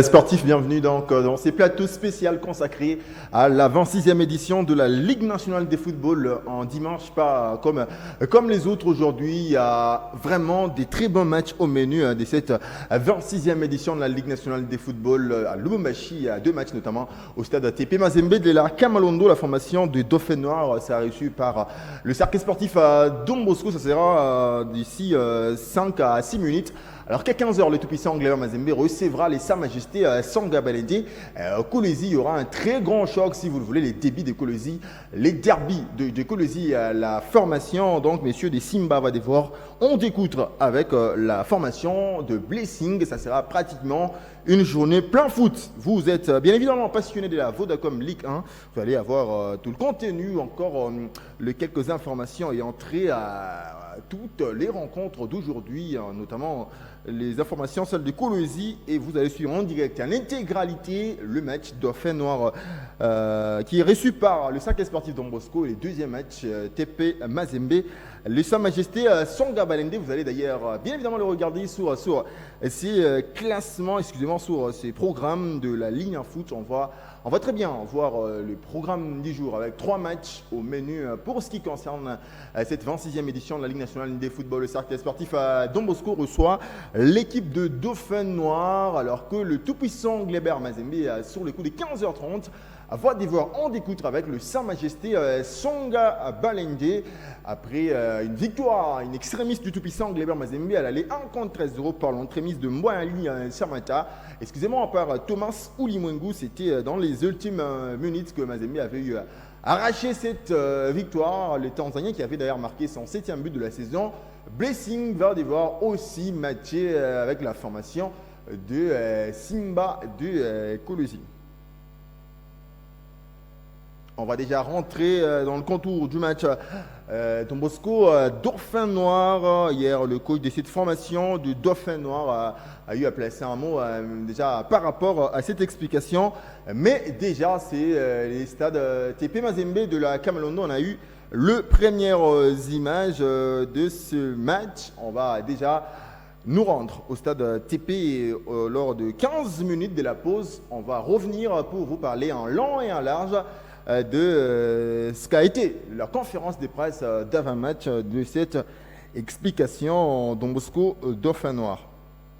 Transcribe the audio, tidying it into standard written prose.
Sportifs, bienvenue donc dans ces plateaux spéciaux consacrés à la 26e édition de la Ligue nationale des footballs en dimanche, pas comme les autres aujourd'hui. Il y a vraiment des très bons matchs au menu de cette 26e édition de la Ligue nationale des footballs à Lubumbashi. Il y a deux matchs notamment au stade TP Mazembe de la Kamalondo, la formation de Dauphin Noir. Ça a reçu par le cercle sportif à Don Bosco. Ça sera d'ici 5 à 6 minutes. Alors qu'à 15h, le tout-puissant Gleba Mazembe recevra les Sa Majesté Sanga Balende. Kolwezi, il y aura un très grand choc, si vous le voulez, les débits de Kolwezi, les derbies de Kolwezi, la formation, donc messieurs des Simba va devoir en découdre avec la formation de Blessing. Ça sera pratiquement une journée plein foot. Vous êtes bien évidemment passionné de la Vodacom Ligue 1. Vous allez avoir tout le contenu, encore quelques informations et entrer à toutes les rencontres d'aujourd'hui, notamment les informations, celles de Kolwezi, et vous allez suivre en direct en intégralité le match Dauphin Noir qui est reçu par le cercle sportif Don Bosco et le deuxième match TP Mazembe. Le Sa Majesté Sanga Balende, vous allez d'ailleurs bien évidemment le regarder sur ces classements, sur ces programmes de la Ligue en foot. On va très bien voir le programme du jour avec 3 matchs au menu pour ce qui concerne cette 26e édition de la Ligue nationale des footballs. Le cercle sportif à Don Bosco reçoit l'équipe de Dauphin Noir, alors que le tout-puissant Gleba Mazembe, sur le coup de 15h30, va devoir en découdre avec le Sa Majesté Sanga Balende. Après une victoire, une extrémiste du tout-puissant Gleba Mazembe, elle allait 1 contre 13-0 par l'entremise de Mboali Samata. Excusez-moi, par Thomas Oulimwengu, c'était dans les ultimes minutes que Mazembe avait eu arraché cette victoire. Le Tanzanien qui avait d'ailleurs marqué son 7e but de la saison. Blessing va devoir aussi matcher avec la formation de Simba de Kolwezi. On va déjà rentrer dans le contour du match Don Bosco Dauphin Noir. Hier, le coach de cette formation de Dauphin Noir a eu à placer un mot déjà par rapport à cette explication. Mais déjà, c'est les stades TP Mazembe de la Kamalondo. On a eu les premières images de ce match. On va déjà nous rendre au stade TP lors de 15 minutes de la pause. On va revenir pour vous parler en long et en large de ce qu'a été la conférence de presse d'avant-match de cette explication Don Bosco Dauphin Noir.